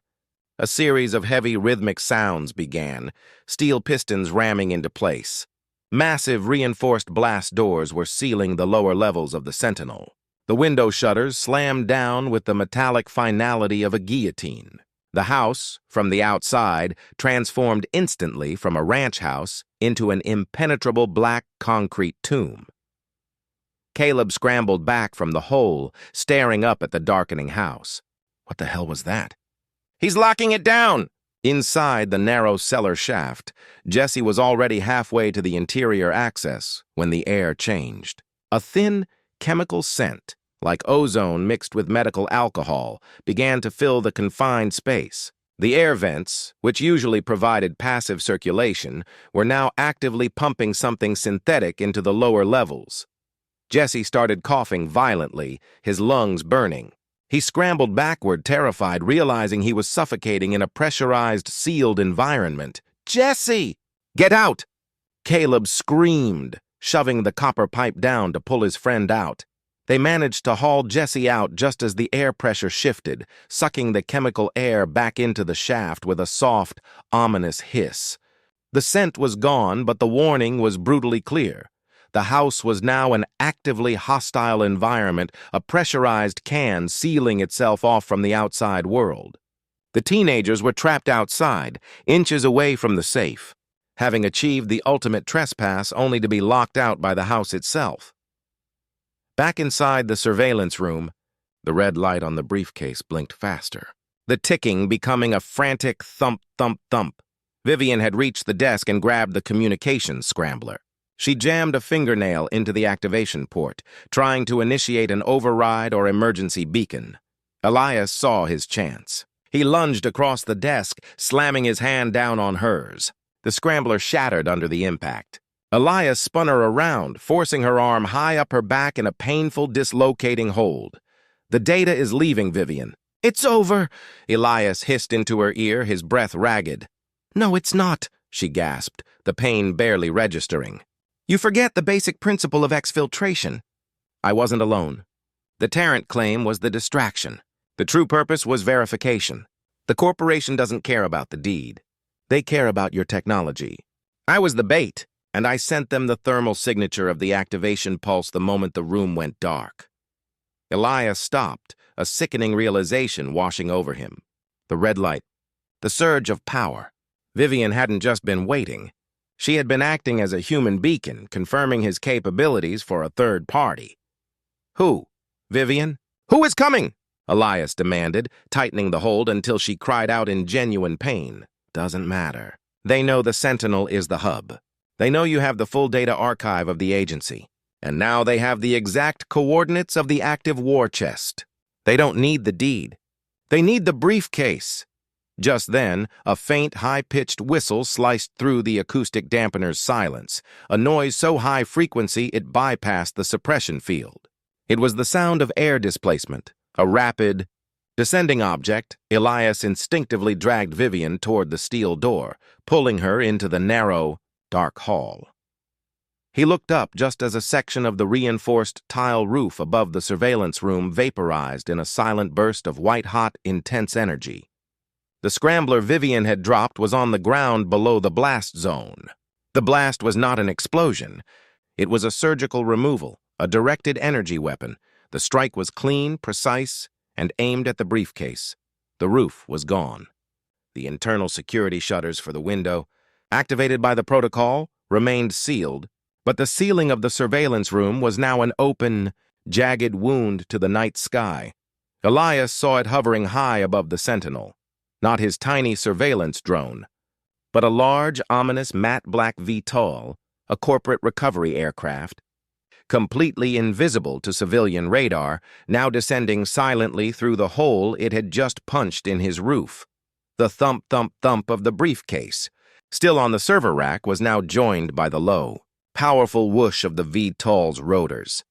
a series of heavy, rhythmic sounds began, steel pistons ramming into place. Massive, reinforced blast doors were sealing the lower levels of the Sentinel. The window shutters slammed down with the metallic finality of a guillotine. The house, from the outside, transformed instantly from a ranch house into an impenetrable black concrete tomb. Caleb scrambled back from the hole, staring up at the darkening house. What the hell was that? He's locking it down! Inside the narrow cellar shaft, Jesse was already halfway to the interior access when the air changed. A thin, chemical scent, like ozone mixed with medical alcohol, began to fill the confined space. The air vents, which usually provided passive circulation, were now actively pumping something synthetic into the lower levels. Jesse started coughing violently, his lungs burning. He scrambled backward, terrified, realizing he was suffocating in a pressurized, sealed environment. Jesse! Get out! Caleb screamed, shoving the copper pipe down to pull his friend out. They managed to haul Jesse out just as the air pressure shifted, sucking the chemical air back into the shaft with a soft, ominous hiss. The scent was gone, but the warning was brutally clear. The house was now an actively hostile environment, a pressurized can sealing itself off from the outside world. The teenagers were trapped outside, inches away from the safe, having achieved the ultimate trespass only to be locked out by the house itself. Back inside the surveillance room, the red light on the briefcase blinked faster, the ticking becoming a frantic thump, thump, thump. Vivian had reached the desk and grabbed the communications scrambler. She jammed a fingernail into the activation port, trying to initiate an override or emergency beacon. Elias saw his chance. He lunged across the desk, slamming his hand down on hers. The scrambler shattered under the impact. Elias spun her around, forcing her arm high up her back in a painful, dislocating hold. The data is leaving Vivian. It's over, Elias hissed into her ear, his breath ragged. No, it's not, she gasped, the pain barely registering. You forget the basic principle of exfiltration. I wasn't alone. The Tarrant claim was the distraction. The true purpose was verification. The corporation doesn't care about the deed. They care about your technology. I was the bait, and I sent them the thermal signature of the activation pulse the moment the room went dark. Elias stopped, a sickening realization washing over him. The red light. The surge of power. Vivian hadn't just been waiting. She had been acting as a human beacon, confirming his capabilities for a third party. Who? Vivian? Who is coming? Elias demanded, tightening the hold until she cried out in genuine pain. Doesn't matter. They know the Sentinel is the hub. They know you have the full data archive of the agency. And now they have the exact coordinates of the active war chest. They don't need the deed. They need the briefcase. Just then, a faint, high-pitched whistle sliced through the acoustic dampener's silence, a noise so high-frequency it bypassed the suppression field. It was the sound of air displacement, a rapid, descending object. Elias instinctively dragged Vivian toward the steel door, pulling her into the narrow, dark hall. He looked up just as a section of the reinforced tile roof above the surveillance room vaporized in a silent burst of white-hot, intense energy. The scrambler Vivian had dropped was on the ground below the blast zone. The blast was not an explosion. It was a surgical removal, a directed energy weapon. The strike was clean, precise, and aimed at the briefcase. The roof was gone. The internal security shutters for the window, activated by the protocol, remained sealed, but the ceiling of the surveillance room was now an open, jagged wound to the night sky. Elias saw it hovering high above the Sentinel. Not his tiny surveillance drone, but a large, ominous, matte black VTOL, a corporate recovery aircraft, completely invisible to civilian radar, now descending silently through the hole it had just punched in his roof. The thump, thump, thump of the briefcase, still on the server rack, was now joined by the low, powerful whoosh of the VTOL's rotors.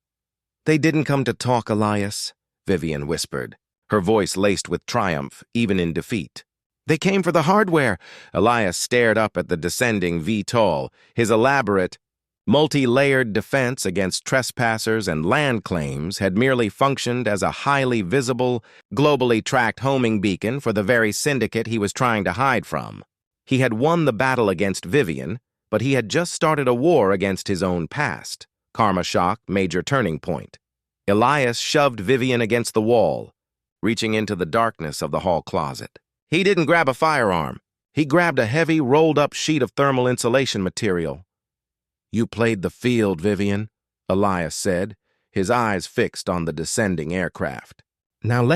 "They didn't come to talk, Elias," Vivian whispered, her voice laced with triumph, even in defeat. "They came for the hardware." Elias stared up at the descending VTOL, his elaborate, multi-layered defense against trespassers and land claims had merely functioned as a highly visible, globally tracked homing beacon for the very syndicate he was trying to hide from. He had won the battle against Vivian, but he had just started a war against his own past. Karma shock, major turning point. Elias shoved Vivian against the wall, reaching into the darkness of the hall closet. He didn't grab a firearm. He grabbed a heavy, rolled-up sheet of thermal insulation material. "You played the field, Vivian," Elias said, his eyes fixed on the descending aircraft. "Now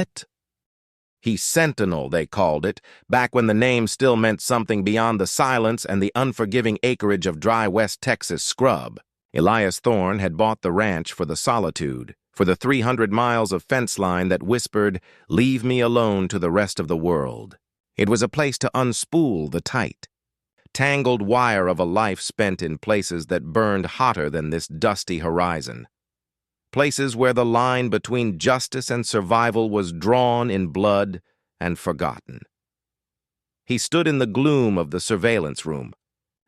He Sentinel, they called it, back when the name still meant something beyond the silence and the unforgiving acreage of dry West Texas scrub. Elias Thorne had bought the ranch for the solitude, for the 300 miles of fence line that whispered, "Leave me alone to the rest of the world." It was a place to unspool the tight, tangled wire of a life spent in places that burned hotter than this dusty horizon. Places where the line between justice and survival was drawn in blood and forgotten. He stood in the gloom of the surveillance room,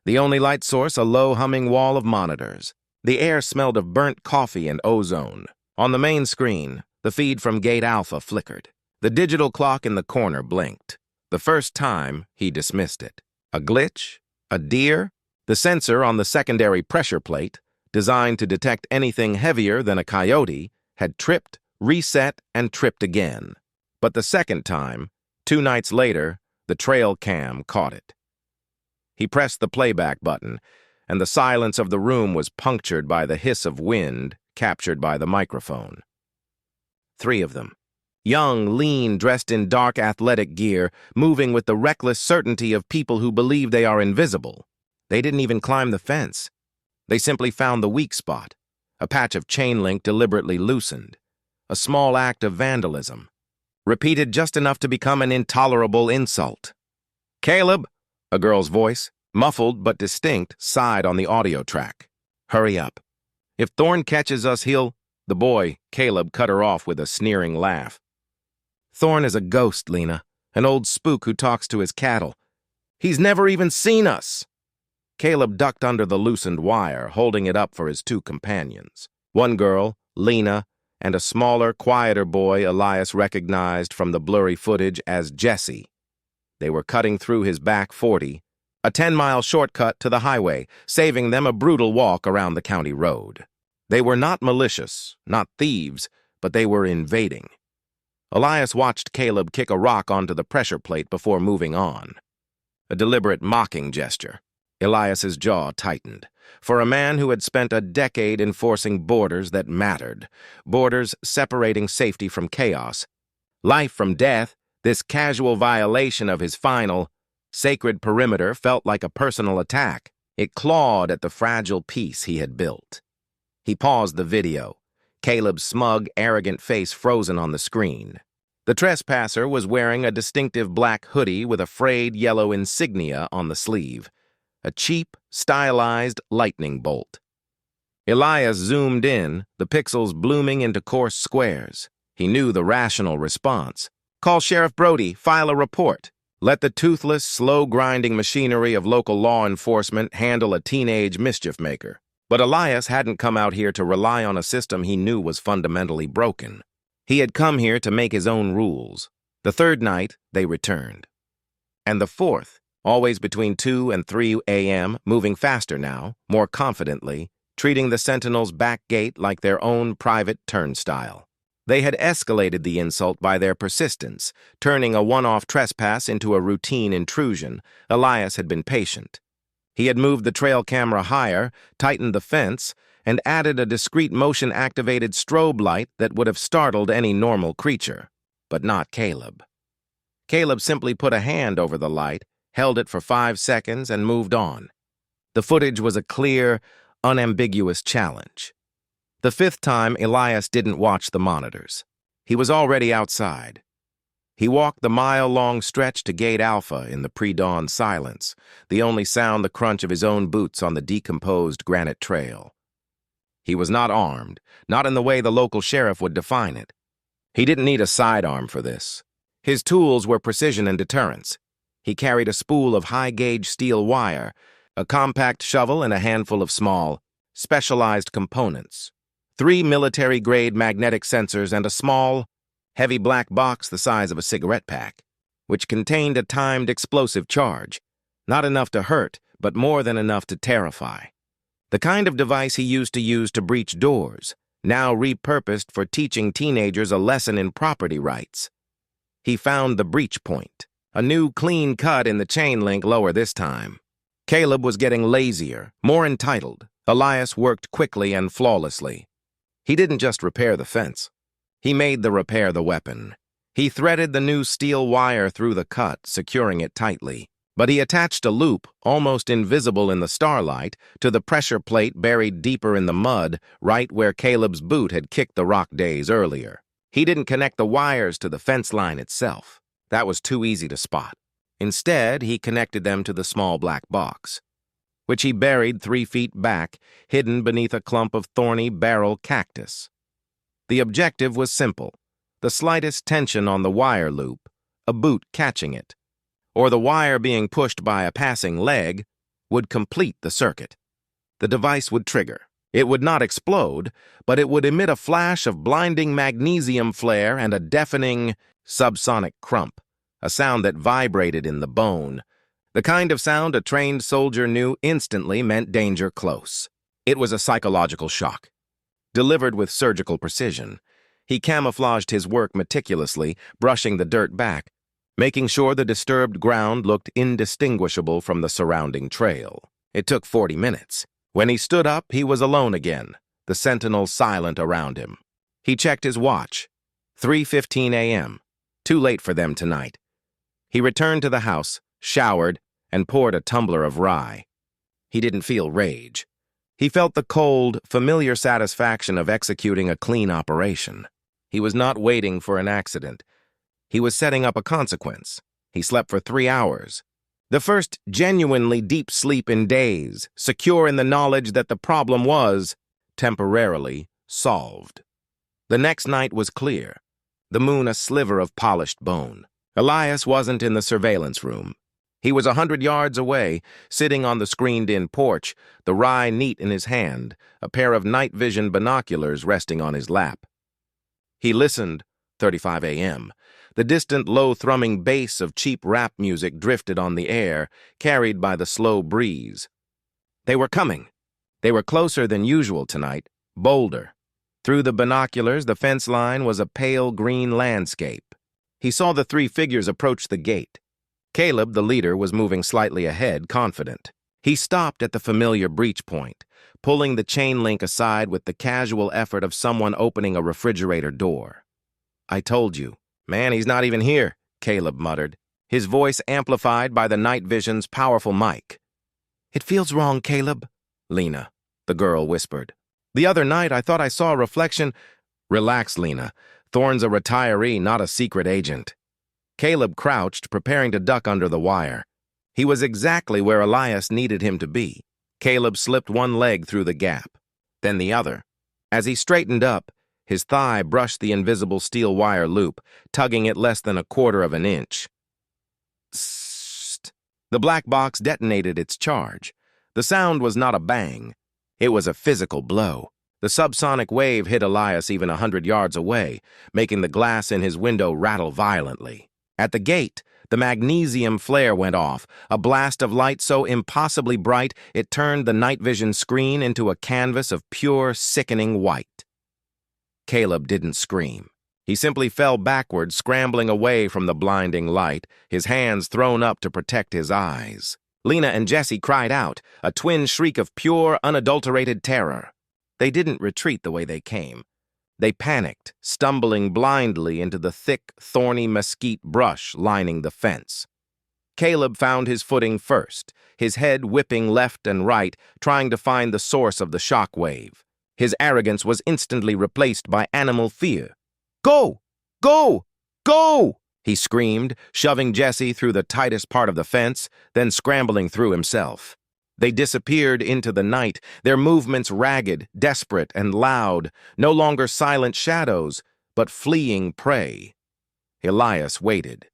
the only light source a low humming wall of monitors. The air smelled of burnt coffee and ozone. On the main screen, the feed from Gate Alpha flickered. The digital clock in the corner blinked. The first time, he dismissed it. A glitch? A deer? The sensor on the secondary pressure plate, designed to detect anything heavier than a coyote, had tripped, reset, and tripped again. But the second time, 2 nights later, the trail cam caught it. He pressed the playback button, and the silence of the room was punctured by the hiss of wind captured by the microphone. 3 of them. Young, lean, dressed in dark athletic gear, moving with the reckless certainty of people who believe they are invisible. They didn't even climb the fence. They simply found the weak spot, a patch of chain link deliberately loosened, a small act of vandalism, repeated just enough to become an intolerable insult. "Caleb," a girl's voice, muffled but distinct, sighed on the audio track. "Hurry up. If Thorne catches us, he'll—" The boy, Caleb, cut her off with a sneering laugh. "Thorne is a ghost, Lena, an old spook who talks to his cattle. He's never even seen us." Caleb ducked under the loosened wire, holding it up for his 2 companions. One girl, Lena, and a smaller, quieter boy Elias recognized from the blurry footage as Jesse. They were cutting through his back 40, a 10-mile shortcut to the highway, saving them a brutal walk around the county road. They were not malicious, not thieves, but they were invading. Elias watched Caleb kick a rock onto the pressure plate before moving on. A deliberate mocking gesture. Elias's jaw tightened. For a man who had spent a decade enforcing borders that mattered, borders separating safety from chaos, life from death, this casual violation of his final, sacred perimeter felt like a personal attack. It clawed at the fragile peace he had built. He paused the video, Caleb's smug, arrogant face frozen on the screen. The trespasser was wearing a distinctive black hoodie with a frayed yellow insignia on the sleeve, a cheap, stylized lightning bolt. Elias zoomed in, the pixels blooming into coarse squares. He knew the rational response. Call Sheriff Brody, file a report. Let the toothless, slow-grinding machinery of local law enforcement handle a teenage mischief maker. But Elias hadn't come out here to rely on a system he knew was fundamentally broken. He had come here to make his own rules. The third night, they returned. And the fourth, always between 2 and 3 a.m., moving faster now, more confidently, treating the Sentinel's back gate like their own private turnstile. They had escalated the insult by their persistence, turning a one-off trespass into a routine intrusion. Elias had been patient. He had moved the trail camera higher, tightened the fence, and added a discreet motion-activated strobe light that would have startled any normal creature, but not Caleb. Caleb simply put a hand over the light, held it for 5 seconds, and moved on. The footage was a clear, unambiguous challenge. The fifth time, Elias didn't watch the monitors. He was already outside. He walked the mile-long stretch to Gate Alpha in the pre-dawn silence, the only sound the crunch of his own boots on the decomposed granite trail. He was not armed, not in the way the local sheriff would define it. He didn't need a sidearm for this. His tools were precision and deterrence. He carried a spool of high-gauge steel wire, a compact shovel, and a handful of small, specialized components. 3 military-grade magnetic sensors and a small, heavy black box the size of a cigarette pack, which contained a timed explosive charge, not enough to hurt, but more than enough to terrify. The kind of device he used to breach doors, now repurposed for teaching teenagers a lesson in property rights. He found the breach point, a new clean cut in the chain link lower this time. Caleb was getting lazier, more entitled. Elias worked quickly and flawlessly. He didn't just repair the fence. He made the repair the weapon. He threaded the new steel wire through the cut, securing it tightly. But he attached a loop, almost invisible in the starlight, to the pressure plate buried deeper in the mud, right where Caleb's boot had kicked the rock days earlier. He didn't connect the wires to the fence line itself. That was too easy to spot. Instead, he connected them to the small black box, which he buried 3 feet back, hidden beneath a clump of thorny barrel cactus. The objective was simple: the slightest tension on the wire loop, a boot catching it, or the wire being pushed by a passing leg, would complete the circuit. The device would trigger. It would not explode, but it would emit a flash of blinding magnesium flare and a deafening subsonic crump, a sound that vibrated in the bone, the kind of sound a trained soldier knew instantly meant danger close. It was a psychological shock. Delivered with surgical precision, he camouflaged his work meticulously, brushing the dirt back, making sure the disturbed ground looked indistinguishable from the surrounding trail. It took 40 minutes. When he stood up, he was alone again, the sentinels silent around him. He checked his watch. 3:15 a.m. Too late for them tonight. He returned to the house, showered, and poured a tumbler of rye. He didn't feel rage. He felt the cold, familiar satisfaction of executing a clean operation. He was not waiting for an accident. He was setting up a consequence. He slept for 3 hours. The first genuinely deep sleep in days, secure in the knowledge that the problem was, temporarily, solved. The next night was clear, the moon a sliver of polished bone. Elias wasn't in the surveillance room. He was 100 yards away, sitting on the screened-in porch, the rye neat in his hand, a pair of night vision binoculars resting on his lap. He listened, 35 a.m. The distant, low-thrumming bass of cheap rap music drifted on the air, carried by the slow breeze. They were coming. They were closer than usual tonight, bolder. Through the binoculars, the fence line was a pale green landscape. He saw the three figures approach the gate. Caleb, the leader, was moving slightly ahead, confident. He stopped at the familiar breach point, pulling the chain link aside with the casual effort of someone opening a refrigerator door. "I told you." "Man, he's not even here," Caleb muttered, his voice amplified by the night vision's powerful mic. "It feels wrong, Caleb," Lena, the girl, whispered. "The other night I thought I saw a reflection—" "Relax, Lena. Thorne's a retiree, not a secret agent." Caleb crouched, preparing to duck under the wire. He was exactly where Elias needed him to be. Caleb slipped one leg through the gap, then the other. As he straightened up, his thigh brushed the invisible steel wire loop, tugging it less than a quarter of an inch. Sst. The black box detonated its charge. The sound was not a bang. It was a physical blow. The subsonic wave hit Elias even 100 yards away, making the glass in his window rattle violently. At the gate, the magnesium flare went off, a blast of light so impossibly bright it turned the night vision screen into a canvas of pure, sickening white. Caleb didn't scream. He simply fell backward, scrambling away from the blinding light, his hands thrown up to protect his eyes. Lena and Jesse cried out, a twin shriek of pure, unadulterated terror. They didn't retreat the way they came. They panicked, stumbling blindly into the thick, thorny mesquite brush lining the fence. Caleb found his footing first, his head whipping left and right, trying to find the source of the shock wave. His arrogance was instantly replaced by animal fear. "Go! Go! Go!" he screamed, shoving Jesse through the tightest part of the fence, then scrambling through himself. They disappeared into the night, their movements ragged, desperate, and loud, no longer silent shadows, but fleeing prey. Elias waited.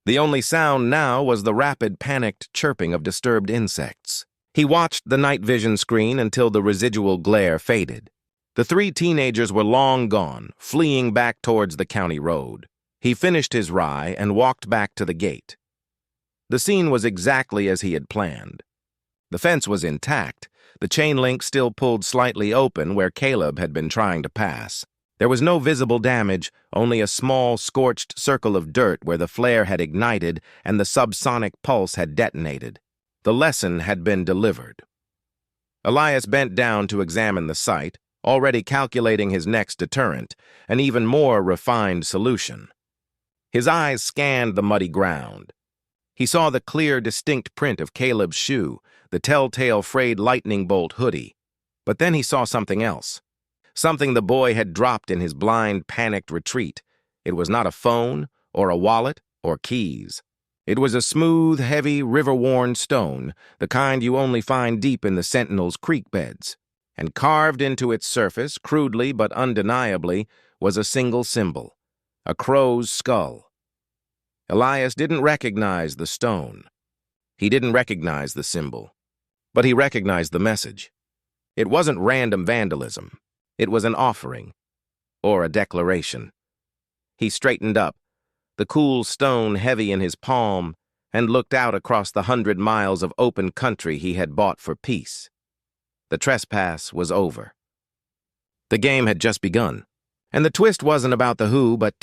The only sound now was the rapid, panicked chirping of disturbed insects. He watched the night vision screen until the residual glare faded. The three teenagers were long gone, fleeing back towards the county road. He finished his rye and walked back to the gate. The scene was exactly as he had planned. The fence was intact, the chain link still pulled slightly open where Caleb had been trying to pass. There was no visible damage, only a small, scorched circle of dirt where the flare had ignited and the subsonic pulse had detonated. The lesson had been delivered. Elias bent down to examine the site, already calculating his next deterrent, an even more refined solution. His eyes scanned the muddy ground. He saw the clear, distinct print of Caleb's shoe, the telltale frayed lightning bolt hoodie. But then he saw something else. Something the boy had dropped in his blind, panicked retreat. It was not a phone, or a wallet, or keys. It was a smooth, heavy, river-worn stone, the kind you only find deep in the Sentinel's creek beds. And carved into its surface, crudely but undeniably, was a single symbol, a crow's skull. Elias didn't recognize the stone. He didn't recognize the symbol. But he recognized the message. It wasn't random vandalism. It was an offering, or a declaration. He straightened up, the cool stone heavy in his palm, and looked out across the 100 miles of open country he had bought for peace. The trespass was over. The game had just begun, and the twist wasn't about the who, but